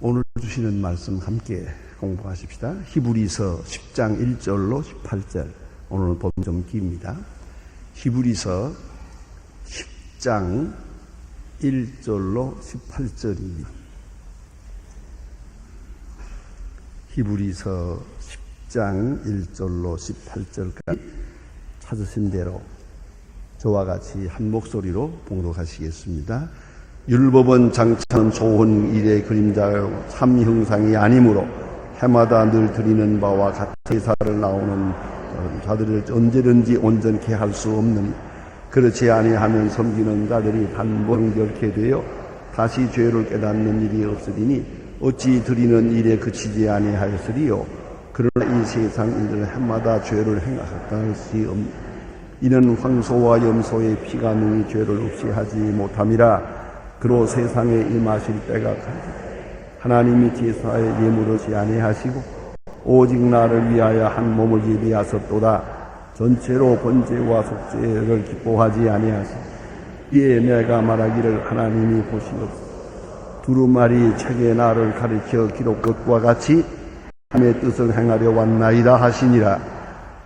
오늘 주시는 말씀 함께 공부하십시다. 히브리서 10장 1절로 18절. 오늘 본 좀 깁니다. 히브리서 10장 1절로 18절입니다. 히브리서 10장 1절로 18절까지 찾으신 대로 저와 같이 한 목소리로 봉독하시겠습니다. 율법은 장차는 좋은 일의 그림자요 참 형상이 아니므로 해마다 늘 드리는 바와 같은 제사를 나오는 자들을 언제든지 온전케 할 수 없는, 그렇지 아니하면 섬기는 자들이 반복결케 되어 다시 죄를 깨닫는 일이 없으리니 어찌 드리는 일에 그치지 아니하였으리요. 그러나 이 세상 일들은 해마다 죄를 행하였다 할수 없는, 이는 황소와 염소의 피가 능히 죄를 없이 하지 못함이라. 그로 세상에 임하실 때가 가니 하나님이 제사의 예물을 지 아니하시고 오직 나를 위하여 한 몸을 예비하셨도다. 전체로 번제와 속죄를 기뻐하지 아니하시고 이에 내가 말하기를 하나님이 보시옵소서. 두루마리 책에 나를 가리켜 기록 것과 같이 하나님의 뜻을 행하려 왔나이다 하시니라.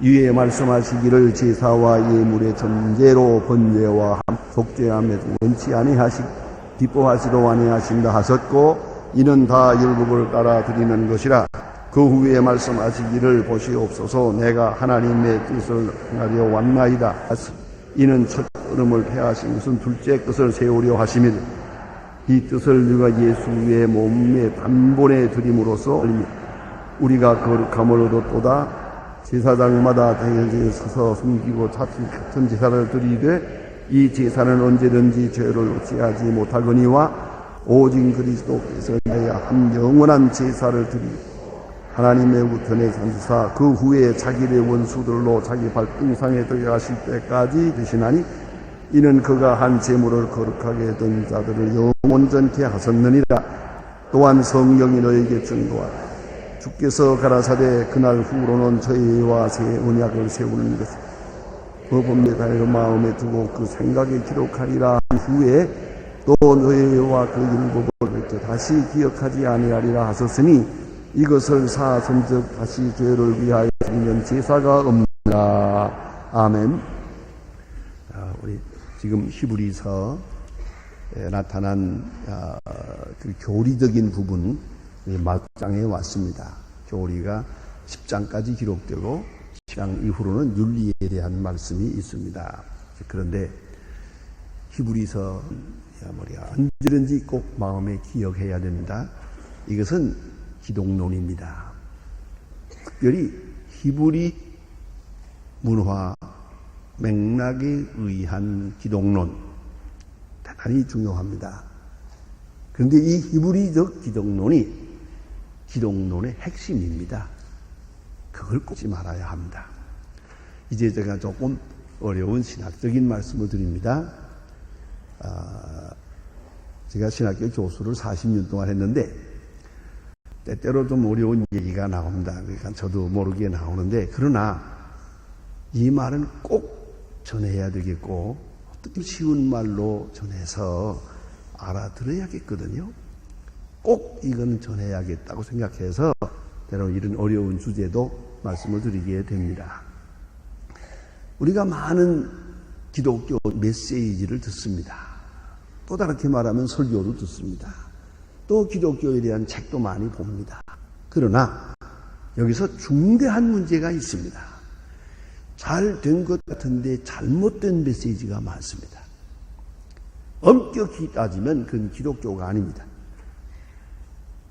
위에 말씀하시기를 제사와 예물의 전제로 번제와 속죄함에 원치 아니하시고 기뻐하지도 아니하신다 하셨고, 이는 다 율법을 따라 드리는 것이라. 그 후에 말씀하시기를 보시옵소서. 내가 하나님의 뜻을 행하려 왔나이다. 이는 첫 걸음을 폐하신 것은 둘째 것을 세우려 하심이라. 이 뜻을 누가 예수의 몸의 단번에 드림으로써 우리가 거룩함을 얻었도다. 제사장마다 대제에 서서 숨기고 같은 제사를 드리되 이 제사는 언제든지 죄를 어찌하지 못하거니와 오직 그리스도께서 한 영원한 제사를 드리고 하나님의 우편에 산수사 그 후에 자기의 원수들로 자기 발등상에 들어가실 때까지 되시나니, 이는 그가 한 제물을 거룩하게 했던 자들을 영원전케 하셨느니라. 또한 성령이 너에게 증거하라. 주께서 가라사대 그날 후로는 저희와 새 언약을 세우는 것이다. 그 법례를 마음에 두고 그 생각에 기록하리라. 후에 또 너희와 그 율법을 다시 기억하지 아니하리라 하셨으니 이것을 사선적 다시 죄를 위하여 드리는 제사가 없느니라. 아멘. 우리 지금 히브리서 나타난 그 교리적인 부분 막장에 왔습니다. 교리가 10장까지 기록되고 10장 이후로는 윤리에 대한 말씀이 있습니다. 그런데 히브리서 언제든지 꼭 마음에 기억해야 됩니다. 이것은 기독론입니다. 특별히 히브리 문화 맥락에 의한 기독론, 대단히 중요합니다. 그런데 이 히브리적 기독론이 기독론의 핵심입니다. 그걸 꼭 잊지 말아야 합니다. 이제 제가 조금 어려운 신학적인 말씀을 드립니다. 제가 신학교 교수를 40년 동안 했는데 때때로 좀 어려운 얘기가 나옵니다. 그러니까 저도 모르게 나오는데, 그러나 이 말은 꼭 전해야 되겠고 어떻게 쉬운 말로 전해서 알아들어야겠거든요. 꼭 이건 전해야겠다고 생각해서 때로 이런 어려운 주제도 말씀을 드리게 됩니다. 우리가 많은 기독교 메시지를 듣습니다. 또 다르게 말하면 설교도 듣습니다. 또 기독교에 대한 책도 많이 봅니다. 그러나 여기서 중대한 문제가 있습니다. 잘 된 것 같은데 잘못된 메시지가 많습니다. 엄격히 따지면 그건 기독교가 아닙니다.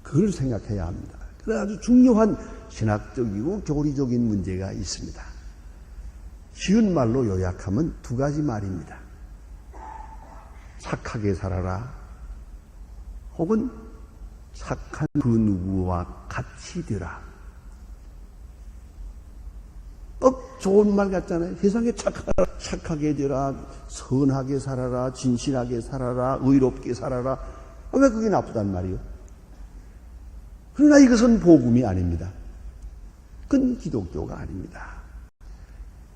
그걸 생각해야 합니다. 그래 아주 중요한 신학적이고 교리적인 문제가 있습니다. 쉬운 말로 요약하면 두 가지 말입니다. 착하게 살아라, 혹은 착한 그 누구와 같이 되라. 좋은 말 같잖아요. 세상에 착하게 되라, 선하게 살아라, 진실하게 살아라, 의롭게 살아라. 왜 그게 나쁘단 말이에요? 그러나 이것은 복음이 아닙니다. 그건 기독교가 아닙니다.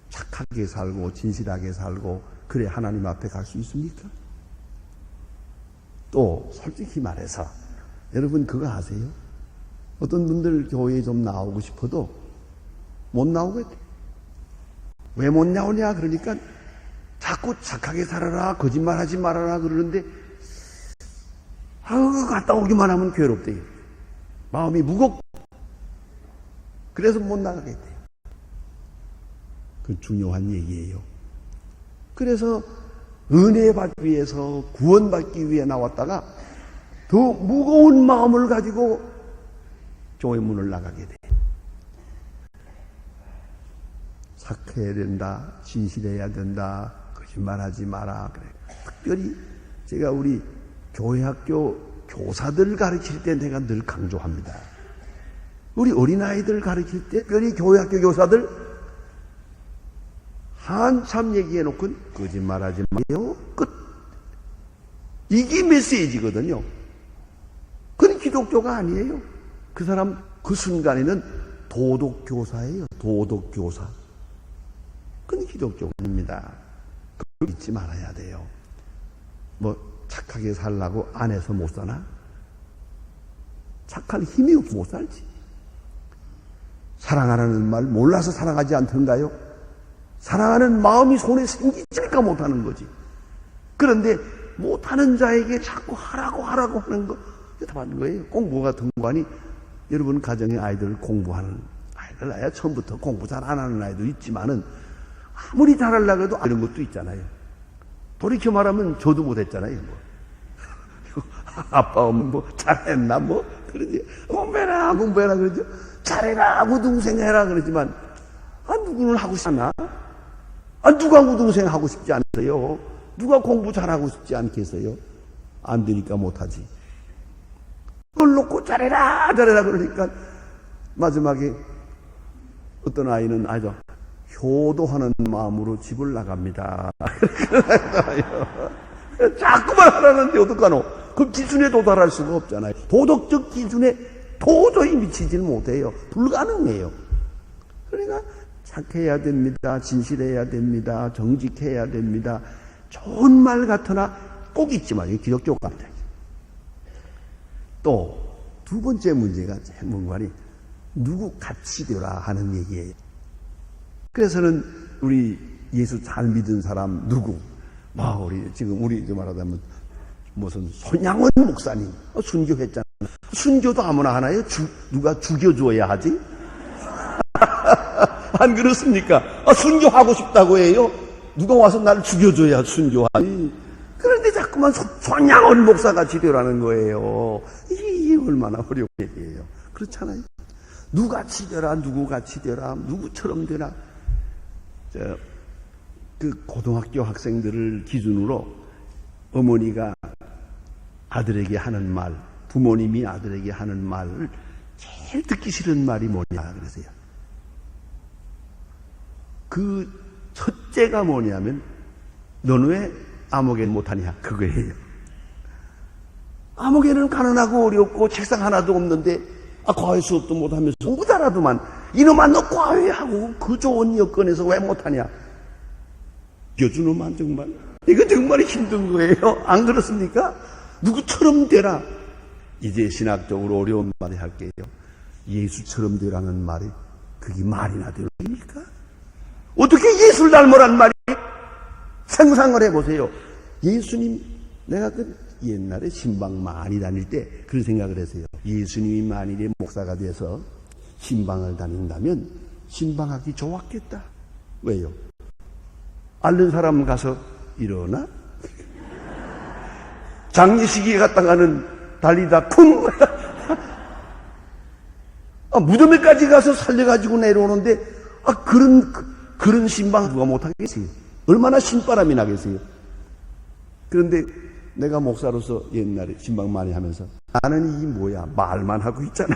착하게 살고 진실하게 살고 그래 하나님 앞에 갈 수 있습니까? 또 솔직히 말해서 여러분 그거 아세요? 어떤 분들 교회에 좀 나오고 싶어도 못 나오게 돼. 왜 못 나오냐 그러니까 자꾸 착하게 살아라, 거짓말하지 말아라 그러는데 갔다 오기만 하면 괴롭대요. 마음이 무겁고 그래서 못 나가게 돼요. 그 중요한 얘기예요. 그래서 은혜 받기 위해서, 구원받기 위해 나왔다가 더 무거운 마음을 가지고 교회 문을 나가게 돼. 착해야 된다, 진실해야 된다, 거짓말하지 마라. 그래. 특별히 제가 우리 교회학교 교사들 가르칠 때 내가 늘 강조합니다. 우리 어린아이들 가르칠 때 특별히 교회학교 교사들 한참 얘기해놓고 거짓말하지 마요. 끝. 이게 메시지거든요. 그건 기독교가 아니에요. 그 사람 그 순간에는 도덕교사예요. 도덕교사. 그건 기독교가 아닙니다. 그걸 잊지 말아야 돼요. 뭐 착하게 살라고 안에서 못 사나? 착할 힘이 없어 못 살지. 사랑하라는 말 몰라서 사랑하지 않던가요? 사랑하는 마음이 손에 생기니까 못하는 거지. 그런데 못하는 자에게 자꾸 하라고 하는 거 다 받는 거예요. 공부 같은 거 하니 여러분 가정의 아이들 공부하는 아이들 아야 처음부터 공부 잘 안 하는 아이도 있지만은 아무리 잘하려고 해도 이런 것도 있잖아요. 돌이켜 말하면 저도 못했잖아요. 뭐. 아빠 엄마 뭐 잘했나 뭐 그러지. 공부해라 그러죠. 잘해라 우등생 해라 그러지만 누구는 하고 싶나? 누가 우등생 하고 싶지 않으세요? 누가 공부 잘하고 싶지 않겠어요? 안 되니까 못하지. 그걸 놓고 잘해라 그러니까 마지막에 어떤 아이는 아주 효도하는 마음으로 집을 나갑니다. 자꾸만 하라는데 어떡하노? 그 기준에 도달할 수가 없잖아요. 도덕적 기준에 도저히 미치질 못해요. 불가능해요. 그러니까 착해야 됩니다. 진실해야 됩니다. 정직해야 됩니다. 좋은 말 같으나 꼭 잊지 마요. 기독교 같아요. 또 두 번째 문제가 문관이 누구 같이 되라 하는 얘기예요. 그래서는 우리 예수 잘 믿은 사람 누구? 우리 지금 우리 말하자면 무슨 손양원 목사님 순교했잖아. 순교도 아무나 하나요? 누가 죽여줘야 하지? 안 그렇습니까? 순교하고 싶다고 해요? 누가 와서 나를 죽여줘야 순교하지. 그런데 자꾸만 손양원 목사같이 되라는 거예요. 이게 얼마나 어려운 얘기예요. 그렇잖아요. 누같이 되라, 누구같이 되라, 누구처럼 되라. 그 고등학교 학생들을 기준으로 어머니가 아들에게 하는 말, 부모님이 아들에게 하는 말을 제일 듣기 싫은 말이 뭐냐 그러세요. 그 첫째가 뭐냐면 너는 왜 아무개 못하냐 그거예요. 아무개는 가난하고 어렵고 책상 하나도 없는데 과외 수업도 못하면서 공부 잘하더만 이놈아 너 과외하고 그 좋은 여건에서 왜 못하냐. 여주놈만 정말 이거 정말 힘든 거예요. 안 그렇습니까? 누구처럼 되라. 이제 신학적으로 어려운 말을 할게요. 예수처럼 되라는 말이 그게 말이나 되는 겁니까? 어떻게 예수를 닮으란 말이? 상상을 해보세요. 예수님, 내가 옛날에 신방 많이 다닐 때 그런 생각을 했어요. 예수님이 만일에 목사가 돼서 신방을 다닌다면 신방하기 좋았겠다. 왜요? 앓는 사람 가서 일어나? 장례식에 갔다가는 달리다 쿵! 무덤에까지 가서 살려가지고 내려오는데 그런 신방 누가 못하겠어요? 얼마나 신바람이 나겠어요? 그런데 내가 목사로서 옛날에 신방 많이 하면서 나는 이 뭐야 말만 하고 있잖아.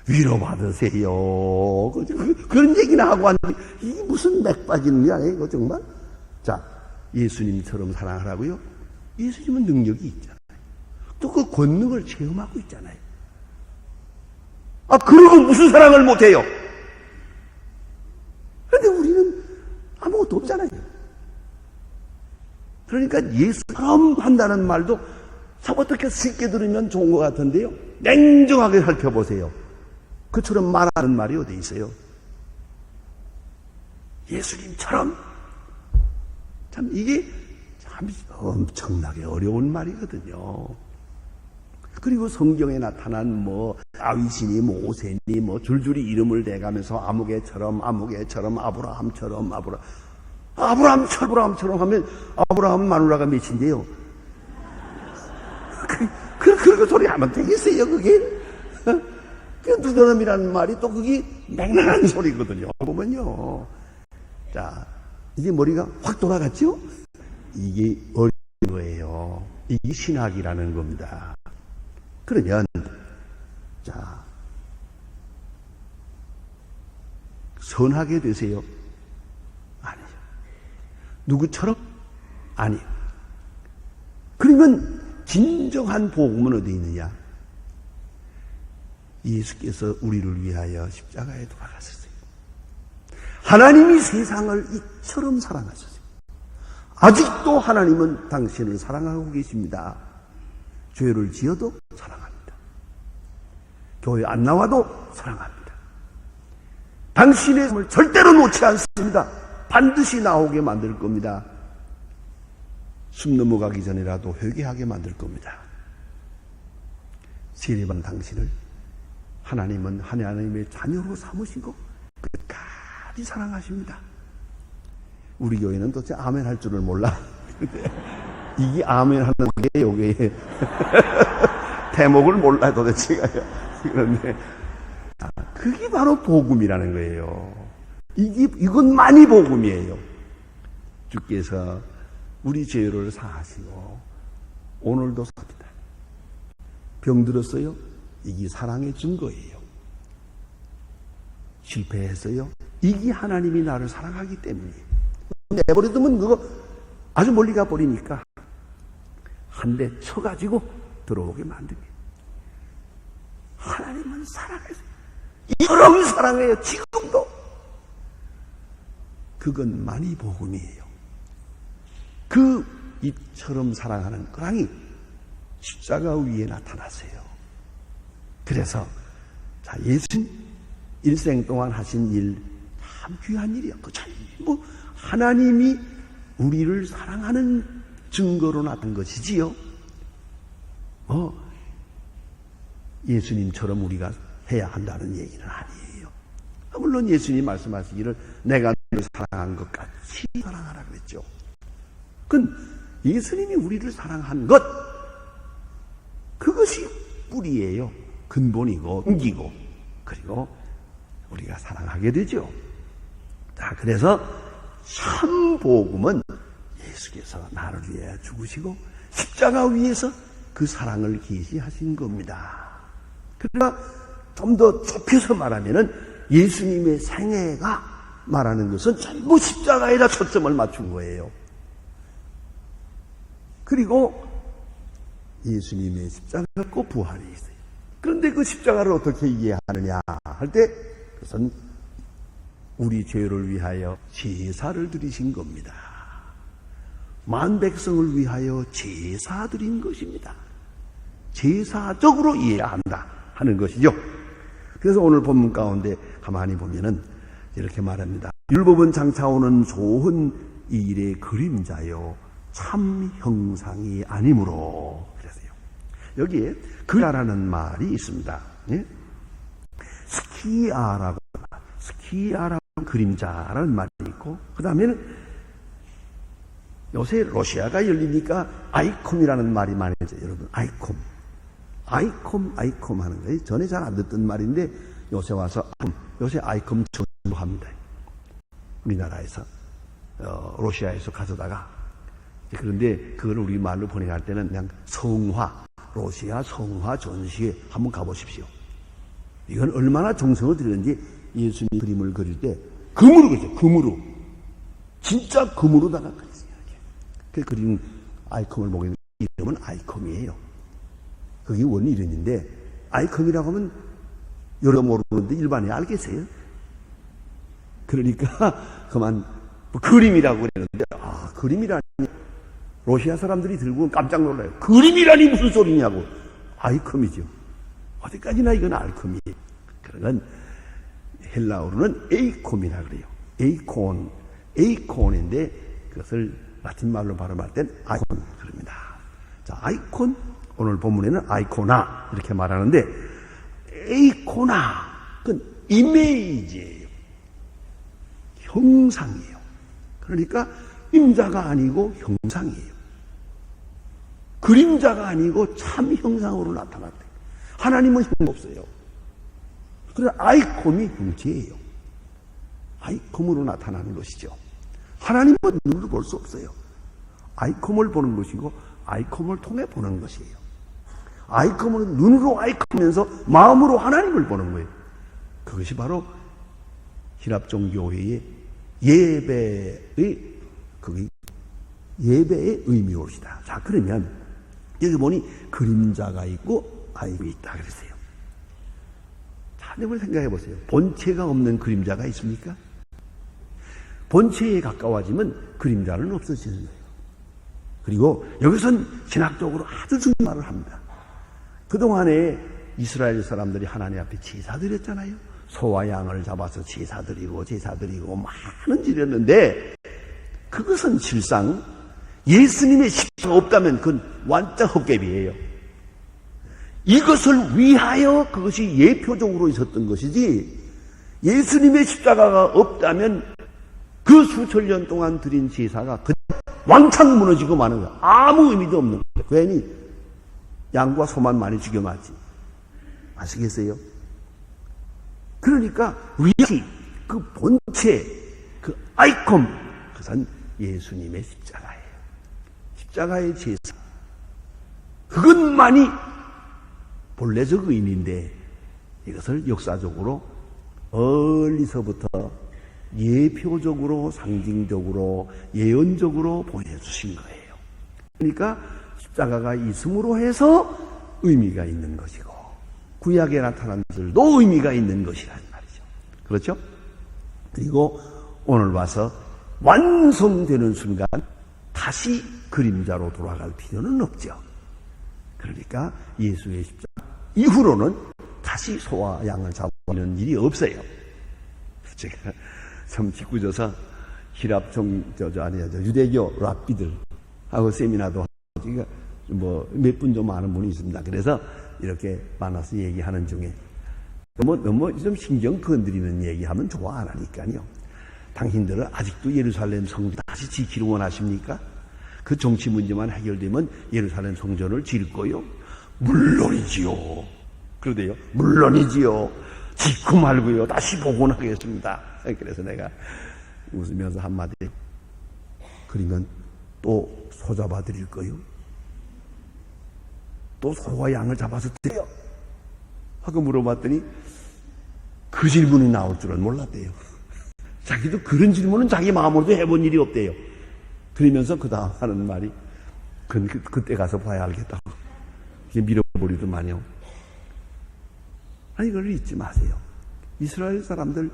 위로받으세요. 그런 얘기나 하고 왔는데 이게 무슨 맥 빠지는 게 아니에요, 정말? 자, 예수님처럼 사랑하라고요? 예수님은 능력이 있잖아요. 또 그 권능을 체험하고 있잖아요. 그러고 무슨 사랑을 못해요? 그런데 우리는 아무것도 없잖아요. 그러니까 예수처럼 한다는 말도 참 어떻게 쉽게 들으면 좋은 것 같은데요. 냉정하게 살펴보세요. 그처럼 말하는 말이 어디 있어요? 예수님처럼. 참 이게 참 엄청나게 어려운 말이거든요. 그리고 성경에 나타난 다윗이니 모세니 줄줄이 이름을 대가면서 아무개처럼 아브라함처럼 하면 아브라함 마누라가 몇인데요? 그런 소리 하면 되겠어요, 그게? 그 누더름이라는 말이 또 그게 맹랑한 소리거든요. 보면요. 자, 이제 머리가 확 돌아갔죠? 이게 어려운 거예요. 이게 신학이라는 겁니다. 그러면, 자, 선하게 되세요? 아니요. 누구처럼? 아니요. 그러면, 진정한 복음은 어디 있느냐? 예수께서 우리를 위하여 십자가에 돌아가셨어요. 하나님이 세상을 이처럼 사랑하셨어요. 아직도 하나님은 당신을 사랑하고 계십니다. 죄를 지어도 사랑합니다. 교회 안 나와도 사랑합니다. 당신의 삶을 절대로 놓지 않습니다. 반드시 나오게 만들 겁니다. 숨 넘어가기 전이라도 회개하게 만들 겁니다. 세례받은 당신을 하나님은 하나님의 자녀로 삼으시고 끝까지 사랑하십니다. 우리 교회는 도대체 아멘 할 줄을 몰라. 이게 아멘 하는 게 요게 대목을 몰라 도대체가요. 그런데 그게 바로 복음이라는 거예요. 이것만이 복음이에요. 주께서 우리 죄를 사하시고 오늘도 삽니다. 병들었어요? 이게 사랑의 증거예요. 실패했어요? 이게 하나님이 나를 사랑하기 때문이에요. 내버려두면 그거 아주 멀리 가버리니까 한 대 쳐가지고 들어오게 만듭니다. 하나님은 사랑해요. 이처럼 사랑해요. 지금도. 그것만이 복음이에요. 그 이처럼 사랑하는 사랑이 십자가 위에 나타났어요. 그래서 자, 예수님 일생 동안 하신 일 참 귀한 일이었고 전부 하나님이 우리를 사랑하는 증거로 나타난 것이지요. 예수님처럼 우리가 해야 한다는 얘기는 아니에요. 물론 예수님 말씀하시기를 내가 너를 사랑한 것 같이 사랑하라 그랬죠. 그건 예수님이 우리를 사랑한 것, 그것이 뿌리예요. 근본이고 은기고, 그리고 우리가 사랑하게 되죠. 자, 그래서 참 복음은 예수께서 나를 위해 죽으시고 십자가 위에서 그 사랑을 계시하신 겁니다. 그러나 좀 더 좁혀서 말하면은 예수님의 생애가 말하는 것은 전부 십자가에다 초점을 맞춘 거예요. 그리고 예수님의 십자가가 꼭 부활이 있어요. 그런데 그 십자가를 어떻게 이해하느냐 할 때 그것은 우리 죄를 위하여 제사를 드리신 겁니다. 만 백성을 위하여 제사 드린 것입니다. 제사적으로 이해해야 한다 하는 것이죠. 그래서 오늘 본문 가운데 가만히 보면은 이렇게 말합니다. 율법은 장차 오는 좋은 이 일의 그림자요 참 형상이 아니므로. 그래서요. 여기에 그라라는 말이 있습니다. 예? 스키아라고 그림자라는 말이 있고, 그 다음에는 요새 러시아가 열리니까 아이콤이라는 말이 많이 있어요. 여러분, 아이콤 하는 거예요. 전에 잘 안 듣던 말인데 요새 와서 요새 아이콤 전부합니다. 우리나라에서 러시아에서 가져다가, 그런데 그걸 우리 말로 번역할 때는 그냥 성화, 러시아 성화 전시회 한번 가보십시오. 이건 얼마나 정성을 들였는지 예수님 그림을 그릴 때 금으로 그렸어요. 금으로. 진짜 금으로다가 그렸어요. 그 그림 아이콤을 보게 이름은 아이콤이에요. 그게 원 이름인데 아이콤이라고 하면 여러 모르는데 일반에 알겠어요? 그러니까 그만 그림이라고 그랬는데 그림이라니 러시아 사람들이 들고 깜짝 놀라요. 그림이라니 무슨 소리냐고. 아이컴이죠. 어디까지나 이건 아이컴이에요. 그러면 헬라어로는 에이콤이라 그래요. 에이콘인데 그것을 라틴말로 발음할 땐 아이콘 그럽니다. 자, 아이콘, 오늘 본문에는 아이코나 이렇게 말하는데, 에이코나 그건 이미지예요. 형상이에요. 그러니까 임자가 아니고 형상이에요. 그림자가 아니고 참 형상으로 나타났대요. 하나님은 형 없어요. 그래서 아이콤이 형체예요. 아이콤으로 나타나는 것이죠. 하나님은 눈으로 볼 수 없어요. 아이콤을 보는 것이고 아이콤을 통해 보는 것이에요. 아이콤은 눈으로 아이콤하면서 마음으로 하나님을 보는 거예요. 그것이 바로 히랍 종교회의 예배의 의미입니다. 자, 그러면 여기 보니 그림자가 있고 아이kom이 있다 그랬어요. 자, 한번 생각해 보세요. 본체가 없는 그림자가 있습니까? 본체에 가까워지면 그림자는 없어지는 거예요. 그리고 여기선 신학적으로 아주 중요한 말을 합니다. 그동안에 이스라엘 사람들이 하나님 앞에 제사 드렸잖아요. 소와 양을 잡아서 제사 드리고 많은 일이었는데, 그것은 실상 예수님의 십자가 없다면 그건 완전 헛개비예요. 이것을 위하여 그것이 예표적으로 있었던 것이지, 예수님의 십자가가 없다면 그 수천 년 동안 드린 제사가 왕창 무너지고 마는 거야. 아무 의미도 없는 거야. 괜히 양과 소만 많이 죽여맞지. 아시겠어요? 그러니까 위치, 그 본체, 그 아이콤, 그것은 예수님의 십자가예요. 십자가의 제사. 그것만이 본래적 의미인데, 이것을 역사적으로 멀리서부터 예표적으로, 상징적으로, 예언적으로 보여주신 거예요. 그러니까 십자가가 있음으로 해서 의미가 있는 것이고, 구약에 나타난 것들도 의미가 있는 것이란 말이죠. 그렇죠? 그리고 오늘 와서 완성되는 순간 다시 그림자로 돌아갈 필요는 없죠. 그러니까 예수의 십자가 이후로는 다시 소와 양을 잡는 일이 없어요. 제가 참 짓궂어서 유대교 랍비들하고 세미나도 하고, 몇 분 좀 아는 분이 있습니다. 그래서 이렇게 만나서 얘기하는 중에 너무 좀 신경 건드리는 얘기하면 좋아 안 하니까요. 당신들은 아직도 예루살렘 성전 다시 지키를 원하십니까? 그 정치 문제만 해결되면 예루살렘 성전을 지을 거요? 물론이지요. 그러대요. 물론이지요. 짓고 말고요. 다시 복원하겠습니다. 그래서 내가 웃으면서 한마디, 그러면 또 소 잡아 드릴 거요? 또 소와 양을 잡아서 드려요? 하고 물어봤더니 그 질문이 나올 줄은 몰랐대요. 자기도 그런 질문은 자기 마음으로도 해본 일이 없대요. 그러면서 그 다음 하는 말이, 그때 가서 봐야 알겠다고. 이게 밀어버리더만요. 아니, 이걸 잊지 마세요. 이스라엘 사람들,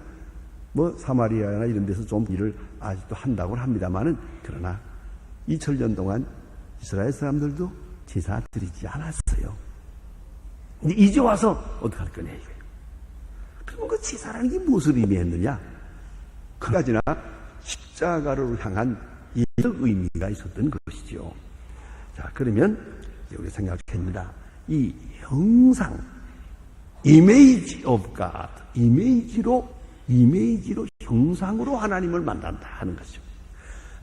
사마리아나 이런 데서 좀 일을 아직도 한다고 합니다만은, 그러나 2000년 동안 이스라엘 사람들도 제사 드리지 않았어요. 근데 이제 와서 어떡할 거냐, 이거예요. 그럼 그 제사라는 게 무엇을 의미했느냐? 그까지나 십자가로 향한 예적 의미가 있었던 것이죠. 자, 그러면 여기 생각합니다. 이 형상, 이미지 오브 갓, 이미지로 형상으로 하나님을 만난다 하는 것이죠.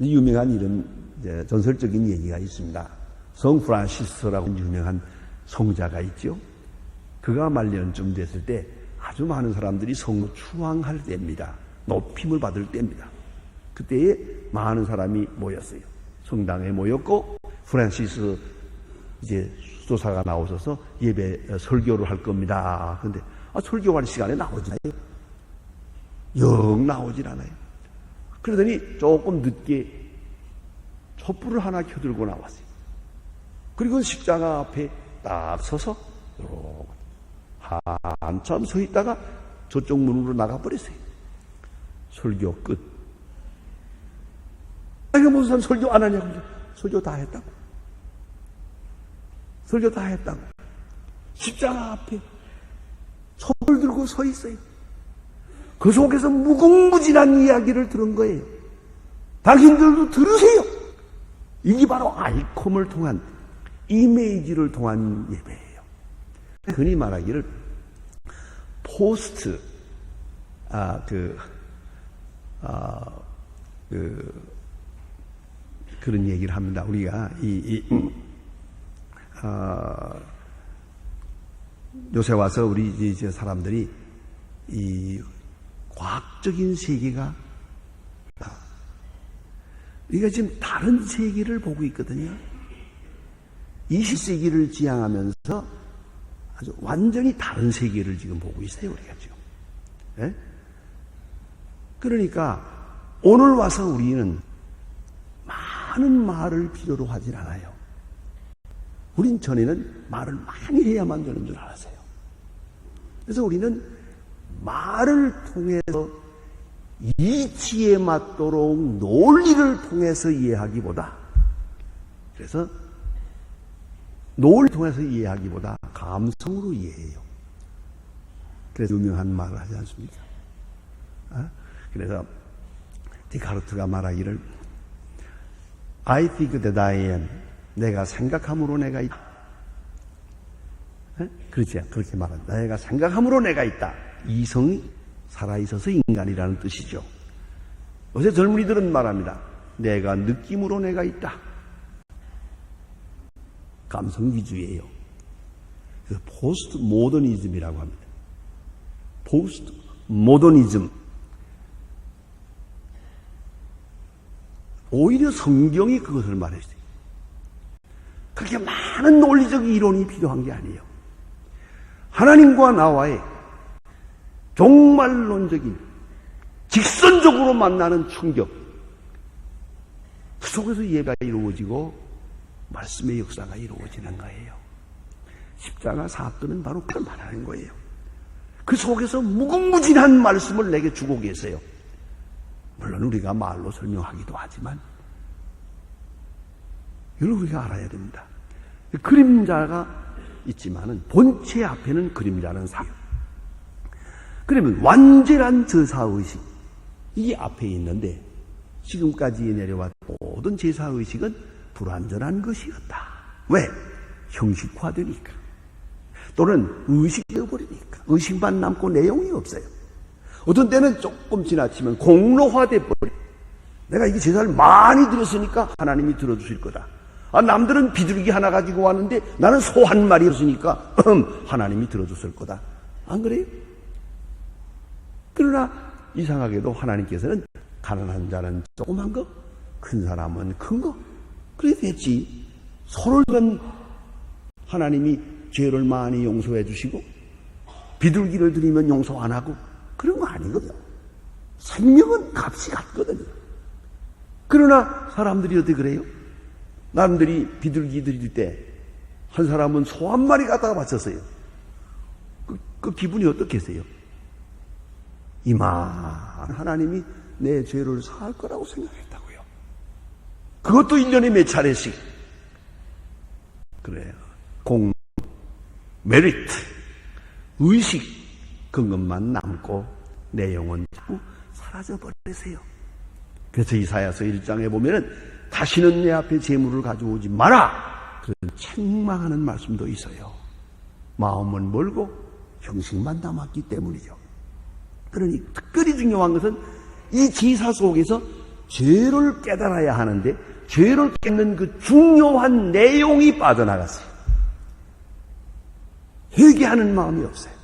유명한 이런 전설적인 얘기가 있습니다. 성 프란시스라고 유명한 성자가 있죠. 그가 말년쯤 됐을 때 아주 많은 사람들이 성을 추앙할 때입니다. 높임을 받을 때입니다. 그때에 많은 사람이 모였어요. 성당에 모였고, 프란시스 수도사가 나오셔서 예배 설교를 할 겁니다. 근데 설교할 시간에 나오지 않아요. 영 나오질 않아요. 그러더니 조금 늦게 촛불을 하나 켜들고 나왔어요. 그리고 십자가 앞에 딱 서서 한참 서 있다가 저쪽 문으로 나가버렸어요. 설교 끝. 이거 무슨 사람 설교 안 하냐고. 설교 다 했다고. 설교 다 했다고. 십자가 앞에 촛불 들고 서 있어요. 그 속에서 무궁무진한 이야기를 들은 거예요. 당신들도 들으세요. 이게 바로 아이콤을 통한, 이미지를 통한 예배예요. 흔히 말하기를 포스트 그런 얘기를 합니다. 우리가 요새 와서 우리 이제 사람들이 이 과학적인 세계가, 우리가 지금 다른 세계를 보고 있거든요. 20세기를 지향하면서 아주 완전히 다른 세계를 지금 보고 있어요, 우리가 지금. 네? 그러니까 오늘 와서 우리는 많은 말을 필요로 하진 않아요. 우린 전에는 말을 많이 해야만 되는 줄 알았어요. 그래서 우리는 말을 통해서 이치에 맞도록 논리를 통해서 이해하기보다, 그래서 논리를 통해서 이해하기보다 감성으로 이해해요. 그래서 유명한 말을 하지 않습니까? 그래서 데카르트가 말하기를 I think that I am, 내가 생각함으로 내가 있다. 그렇지, 그렇게 말한다. 내가 생각함으로 내가 있다. 이성이 살아있어서 인간이라는 뜻이죠. 요새 젊은이들은 말합니다. 내가 느낌으로 내가 있다. 감성 위주예요. 그래서 포스트 모더니즘이라고 합니다. 포스트 모더니즘. 오히려 성경이 그것을 말했어요. 그렇게 많은 논리적 이론이 필요한 게 아니에요. 하나님과 나와의 종말론적인, 직선적으로 만나는 충격, 그 속에서 이해가 이루어지고 말씀의 역사가 이루어지는 거예요. 십자가 사건은 바로 그걸 말하는 거예요. 그 속에서 무궁무진한 말씀을 내게 주고 계세요. 물론 우리가 말로 설명하기도 하지만 이걸 우리가 알아야 됩니다. 그림자가 있지만은 본체 앞에는 그림자는 사요. 그러면 완전한 제사의식, 이게 앞에 있는데 지금까지 내려왔던 모든 제사의식은 불완전한 것이었다. 왜? 형식화되니까. 또는 의식되어버리니까. 의식만 남고 내용이 없어요. 어떤 때는 조금 지나치면 공로화돼 버려. 내가 이게 제사를 많이 드렸으니까 하나님이 들어주실 거다. 남들은 비둘기 하나 가지고 왔는데 나는 소 한 마리 였으니까 하나님이 들어줬을 거다. 안 그래요? 그러나 이상하게도 하나님께서는 가난한 자는 조그만 거, 큰 사람은 큰 거. 그래 됐지. 소를 하나님이 죄를 많이 용서해 주시고 비둘기를 드리면 용서 안 하고 그런 거 아니거든요. 생명은 값이 같거든요. 그러나 사람들이 어떻게 그래요? 남들이 비둘기 드릴 때 한 사람은 소 한 마리 갖다가 바쳤어요. 그 기분이 어떻겠어요? 이만 하나님이 내 죄를 사할 거라고 생각했다고요. 그것도 1년에 몇 차례씩. 그래요. 메리트, 의식, 그것만 남고 내용은 자꾸 사라져버리세요. 그래서 이사야서 1장에 보면은 다시는 내 앞에 재물을 가져오지 마라! 그런 책망하는 말씀도 있어요. 마음은 멀고 형식만 남았기 때문이죠. 그러니 특별히 중요한 것은 이 제사 속에서 죄를 깨달아야 하는데 죄를 깨닫는 그 중요한 내용이 빠져나갔어요. 회개하는 마음이 없어요.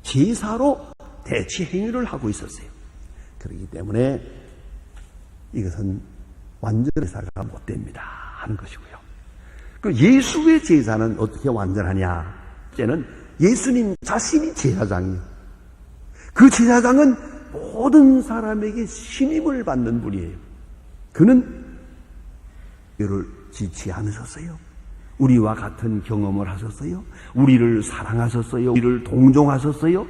제사로 대치 행위를 하고 있었어요. 그렇기 때문에 이것은 완전 제사가 못 됩니다 하는 것이고요. 그 예수의 제사는 어떻게 완전하냐? 이제는 예수님 자신이 제사장이에요. 그 제사장은 모든 사람에게 신임을 받는 분이에요. 그는 죄를 짓지 않으셨어요. 우리와 같은 경험을 하셨어요. 우리를 사랑하셨어요. 우리를 동정하셨어요.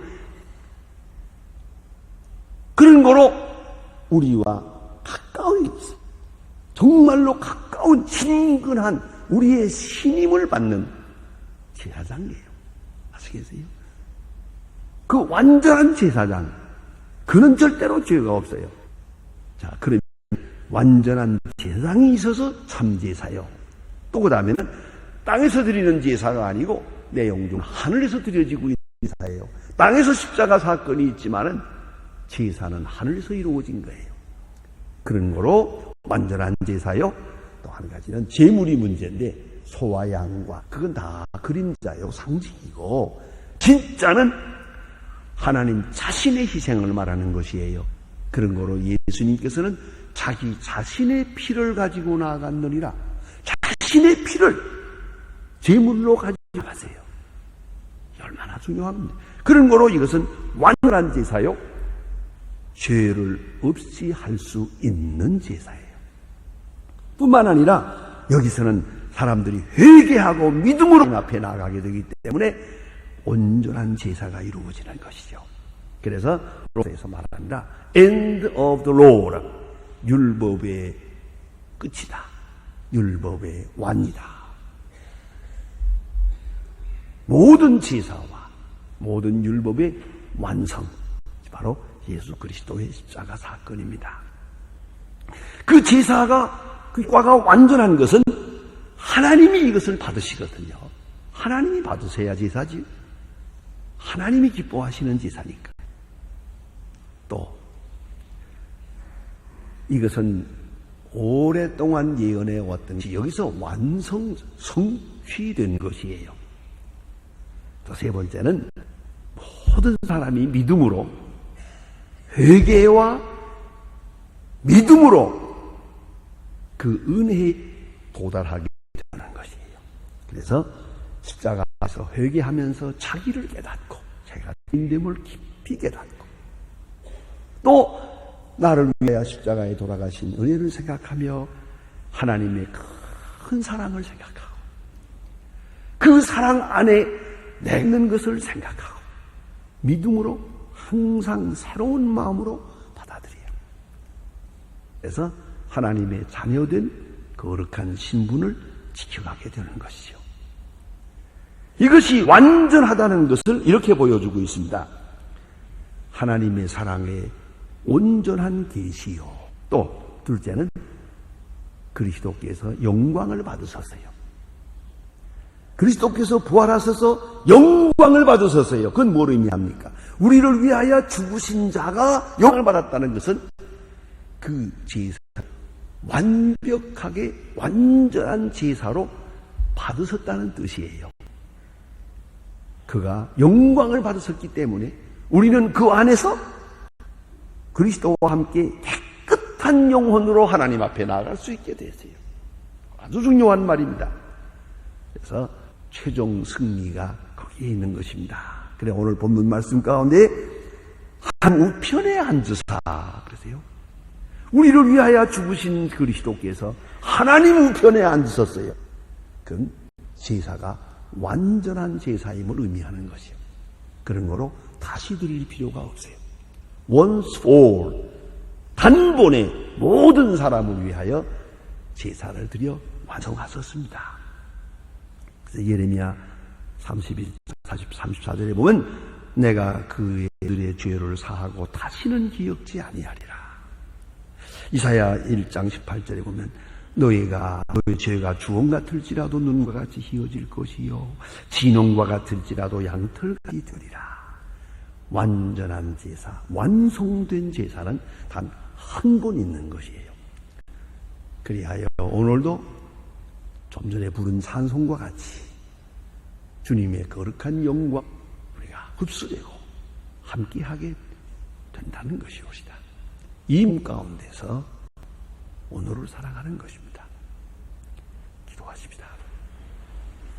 그런 거로 우리와 가까이 있어요. 정말로 가까운 친근한 우리의 신임을 받는 제사장이에요. 아시겠어요? 그 완전한 제사장, 그는 절대로 죄가 없어요. 자, 그러면 완전한 제사장이 있어서 참제사요. 또 그 다음에는 땅에서 드리는 제사가 아니고 내용 중 하늘에서 드려지고 있는 제사예요. 땅에서 십자가 사건이 있지만은 제사는 하늘에서 이루어진 거예요. 그런 거로 완전한 제사요. 또 한 가지는 제물이 문제인데 소와 양과 그건 다 그림자요, 상징이고 진짜는 하나님 자신의 희생을 말하는 것이에요. 그런 거로 예수님께서는 자기 자신의 피를 가지고 나아갔느니라. 자신의 피를 제물로 가지고 가세요. 얼마나 중요합니다. 그런 거로 이것은 완전한 제사요, 죄를 없이 할 수 있는 제사예요. 뿐만 아니라 여기서는 사람들이 회개하고 믿음으로 앞에 나가게 되기 때문에 온전한 제사가 이루어지는 것이죠. 그래서 로마서에서 말합니다. End of the law. 율법의 끝이다. 율법의 완이다. 모든 제사와 모든 율법의 완성, 바로 예수 그리스도의 십자가 사건입니다. 그 제사가, 그 과가 완전한 것은 하나님이 이것을 받으시거든요. 하나님이 받으셔야 제사지. 하나님이 기뻐하시는 제사니까. 또 이것은 오랫동안 예언해 왔던 것이 여기서 성취된 것이에요. 또 세 번째는 모든 사람이 믿음으로, 회개와 믿음으로 그 은혜에 도달하게 되는 것이에요. 그래서 십자가에서 회개하면서 자기를 깨닫고 제가 주님됨을 깊이 깨닫고 또 나를 위하여 십자가에 돌아가신 은혜를 생각하며 하나님의 큰 사랑을 생각하고 그 사랑 안에 내는 것을 생각하고 믿음으로 항상 새로운 마음으로 받아들여요. 그래서 하나님의 자녀된 거룩한 신분을 지켜가게 되는 것이죠. 이것이 완전하다는 것을 이렇게 보여주고 있습니다. 하나님의 사랑의 온전한 계시요. 또 둘째는 그리스도께서 영광을 받으셨어요. 그리스도께서 부활하셔서 영광을 받으셨어요. 그건 뭘 의미합니까? 우리를 위하여 죽으신 자가 영광을 받았다는 것은 그 제사, 완벽하게 완전한 제사로 받으셨다는 뜻이에요. 그가 영광을 받으셨기 때문에 우리는 그 안에서 그리스도와 함께 깨끗한 영혼으로 하나님 앞에 나아갈 수 있게 되었어요. 아주 중요한 말입니다. 그래서 최종 승리가 거기에 있는 것입니다. 그래 오늘 본문 말씀 가운데 한 우편에 앉으사 그러세요. 우리를 위하여 죽으신 그리스도께서 하나님 우편에 앉으셨어요. 그건 제사가 완전한 제사임을 의미하는 것이에요. 그런 거로 다시 드릴 필요가 없어요. Once for all, 단번에 모든 사람을 위하여 제사를 드려 완성하셨습니다. 그래서 예레미야 31장 34절에 보면 내가 그들의 죄를 사하고 다시는 기억지 아니하리라. 이사야 1장 18절에 보면 너의 죄가 주홍 같을지라도 눈과 같이 희어질 것이요 진홍과 같을지라도 양털같이 되리라. 완전한 제사, 완성된 제사는 단 한 번 있는 것이에요. 그리하여 오늘도 좀 전에 부른 찬송과 같이 주님의 거룩한 영광 우리가 흡수되고 함께하게 된다는 것이옵시다. 이 가운데서 오늘을 살아가는 것입니다.